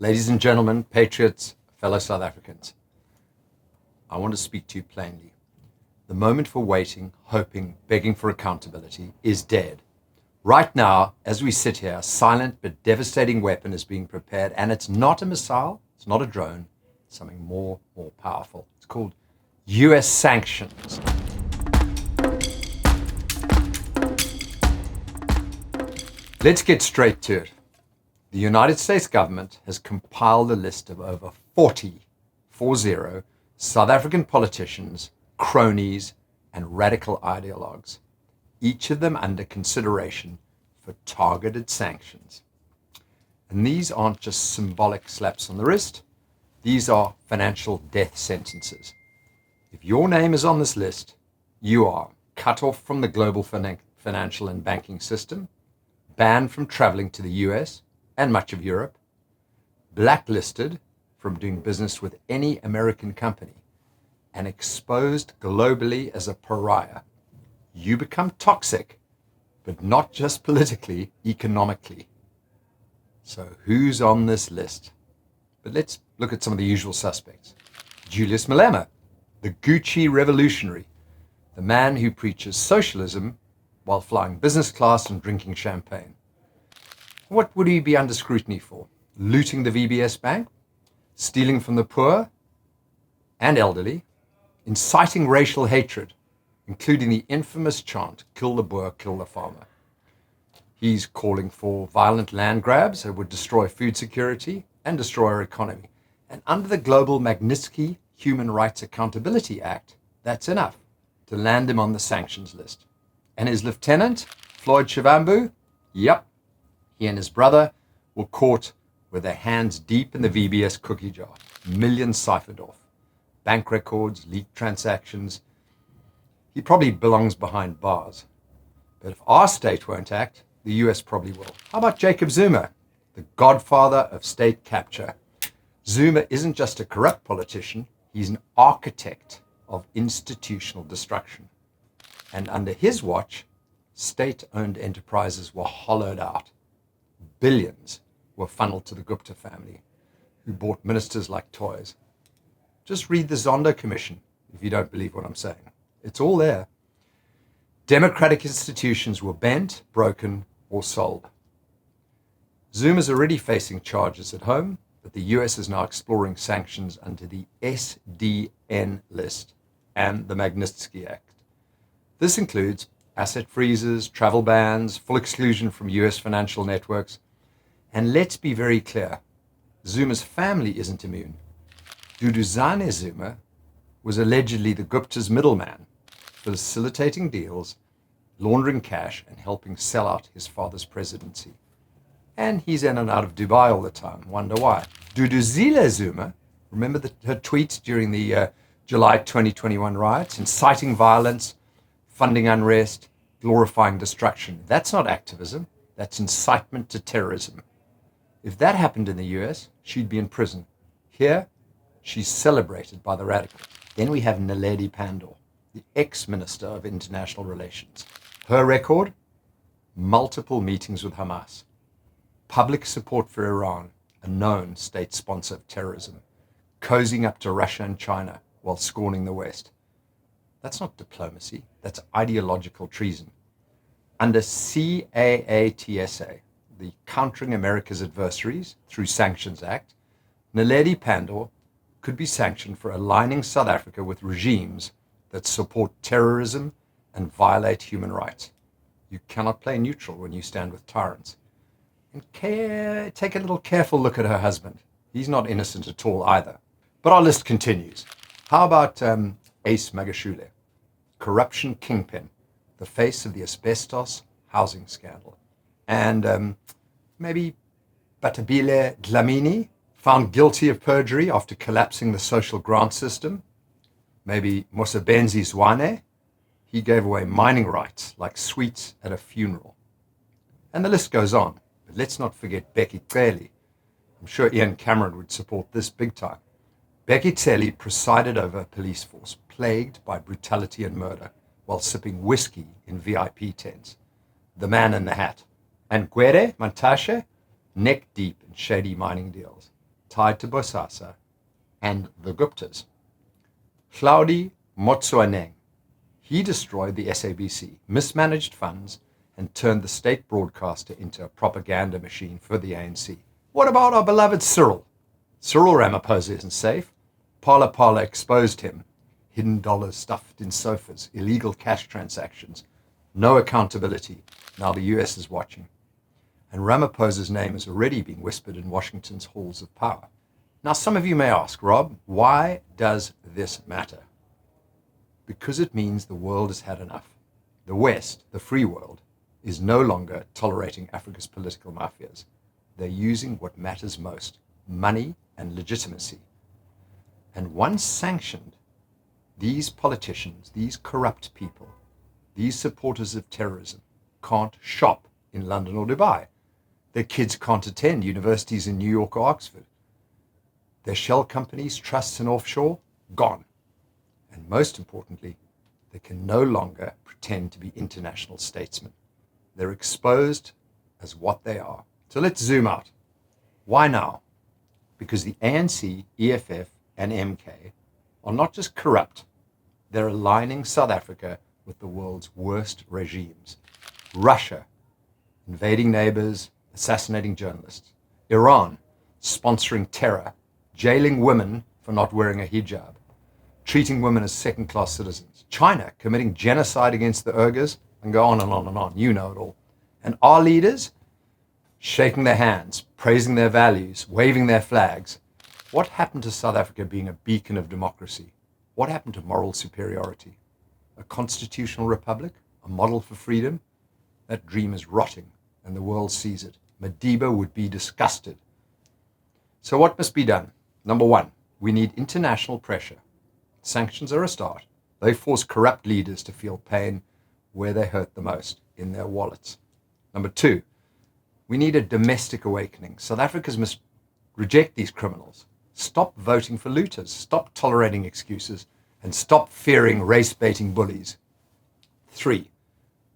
Ladies and gentlemen, patriots, fellow South Africans, I want to speak to you plainly. The moment for waiting, hoping, begging for accountability is dead. Right now, as we sit here, a silent but devastating weapon is being prepared, and it's not a missile, it's not a drone, it's something more powerful. It's called US sanctions. Let's get straight to it. The United States government has compiled a list of over 40 South African politicians, cronies, and radical ideologues, each of them under consideration for targeted sanctions. And these aren't just symbolic slaps on the wrist, these are financial death sentences. If your name is on this list, you are cut off from the global financial and banking system, banned from traveling to the US and much of Europe, blacklisted from doing business with any American company, and exposed globally as a pariah. You become toxic, but not just politically, economically. So who's on this list? But let's look at some of the usual suspects. Julius Malema, the Gucci revolutionary, the man who preaches socialism while flying business class and drinking champagne. What would he be under scrutiny for? Looting the VBS bank, stealing from the poor and elderly, inciting racial hatred, including the infamous chant, "Kill the Boer, kill the farmer." He's calling for violent land grabs that would destroy food security and destroy our economy. And under the Global Magnitsky Human Rights Accountability Act, that's enough to land him on the sanctions list. And his lieutenant, Floyd Shivambu, yep, he and his brother were caught with their hands deep in the VBS cookie jar, millions ciphered off, bank records, leaked transactions. He probably belongs behind bars. But if our state won't act, the US probably will. How about Jacob Zuma, the godfather of state capture? Zuma isn't just a corrupt politician, he's an architect of institutional destruction. And under his watch, state-owned enterprises were hollowed out. Billions were funneled to the Gupta family, who bought ministers like toys. Just read the Zondo Commission if you don't believe what I'm saying. It's all there. Democratic institutions were bent, broken, or sold. Zuma's already facing charges at home, but the US is now exploring sanctions under the SDN list and the Magnitsky Act. This includes asset freezes, travel bans, full exclusion from US financial networks. And let's be very clear, Zuma's family isn't immune. Duduzane Zuma was allegedly the Gupta's middleman, facilitating deals, laundering cash, and helping sell out his father's presidency. And he's in and out of Dubai all the time. Wonder why. Duduzane Zuma, remember her tweets during the July 2021 riots, inciting violence, funding unrest, glorifying destruction. That's not activism. That's incitement to terrorism. If that happened in the US, she'd be in prison. Here, she's celebrated by the radicals. Then we have Naledi Pandor, the ex-minister of international relations. Her record? Multiple meetings with Hamas. Public support for Iran, a known state sponsor of terrorism. Cozying up to Russia and China while scorning the West. That's not diplomacy. That's ideological treason. Under CAATSA, the Countering America's Adversaries through Sanctions Act, Naledi Pandor could be sanctioned for aligning South Africa with regimes that support terrorism and violate human rights. You cannot play neutral when you stand with tyrants. And take a little careful look at her husband. He's not innocent at all either. But our list continues. How about Ace Magashule, corruption kingpin, the face of the asbestos housing scandal? And maybe Batabile Dlamini, found guilty of perjury after collapsing the social grant system. Maybe Motsoeneng Zwane, he gave away mining rights like sweets at a funeral. And the list goes on. But let's not forget Bheki Cele. I'm sure Ian Cameron would support this big time. Bheki Cele presided over a police force plagued by brutality and murder while sipping whiskey in VIP tents. The man in the hat. And Mantashe, neck deep in shady mining deals. tied to Bosasa and the Guptas. Hlaudi Motsoeneng, he destroyed the SABC, mismanaged funds, and turned the state broadcaster into a propaganda machine for the ANC. What about our beloved Cyril? Cyril Ramaphosa isn't safe. Phala Phala exposed him. Hidden dollars stuffed in sofas, illegal cash transactions, no accountability. Now the US is watching. And Ramaphosa's name is already being whispered in Washington's halls of power. Now some of you may ask, Rob, why does this matter? Because it means the world has had enough. The West, the free world, is no longer tolerating Africa's political mafias. They're using what matters most, money and legitimacy. And once sanctioned, these politicians, these corrupt people, these supporters of terrorism can't shop in London or Dubai. Their kids can't attend universities in New York or Oxford. Their shell companies, trusts and offshore, gone. And most importantly, they can no longer pretend to be international statesmen. They're exposed as what they are. So let's zoom out. Why now? Because the ANC, EFF, and MK are not just corrupt, they're aligning South Africa with the world's worst regimes. Russia, invading neighbors, assassinating journalists. Iran, sponsoring terror, jailing women for not wearing a hijab, treating women as second-class citizens. China, committing genocide against the Uyghurs, and go on and on and on. You know it all. And our leaders, shaking their hands, praising their values, waving their flags. What happened to South Africa being a beacon of democracy? What happened to moral superiority? A constitutional republic? A model for freedom? That dream is rotting, and the world sees it. Madiba would be disgusted. So what must be done? Number one, we need international pressure. Sanctions are a start. They force corrupt leaders to feel pain where they hurt the most, in their wallets. Number two, we need a domestic awakening. South Africans must reject these criminals. Stop voting for looters. Stop tolerating excuses. And stop fearing race-baiting bullies. Three,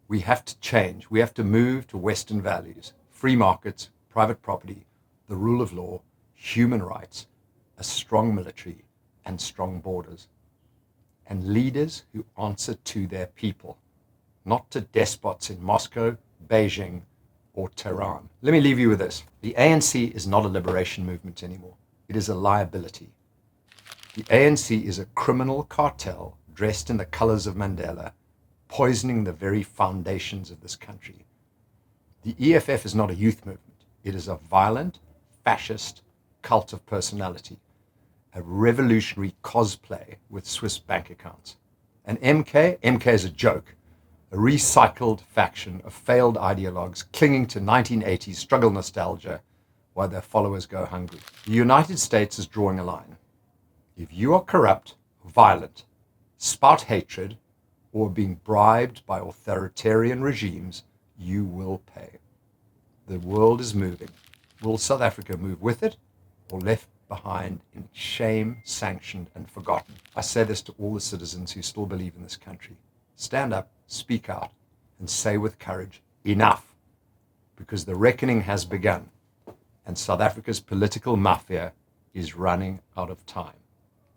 we have to change. We have to move to Western values. Free markets, private property, the rule of law, human rights, a strong military, and strong borders. And leaders who answer to their people, not to despots in Moscow, Beijing, or Tehran. Let me leave you with this. The ANC is not a liberation movement anymore. It is a liability. The ANC is a criminal cartel dressed in the colors of Mandela, poisoning the very foundations of this country. The EFF is not a youth movement. It is a violent, fascist cult of personality, a revolutionary cosplay with Swiss bank accounts. And MK is a joke, a recycled faction of failed ideologues clinging to 1980s struggle nostalgia while their followers go hungry. The United States is drawing a line. If you are corrupt, violent, spout hatred, or being bribed by authoritarian regimes, you will pay. The world is moving. Will South Africa move with it or left behind in shame, sanctioned, and forgotten? I say this to all the citizens who still believe in this country. Stand up, speak out, and say with courage, enough, because the reckoning has begun, and South Africa's political mafia is running out of time.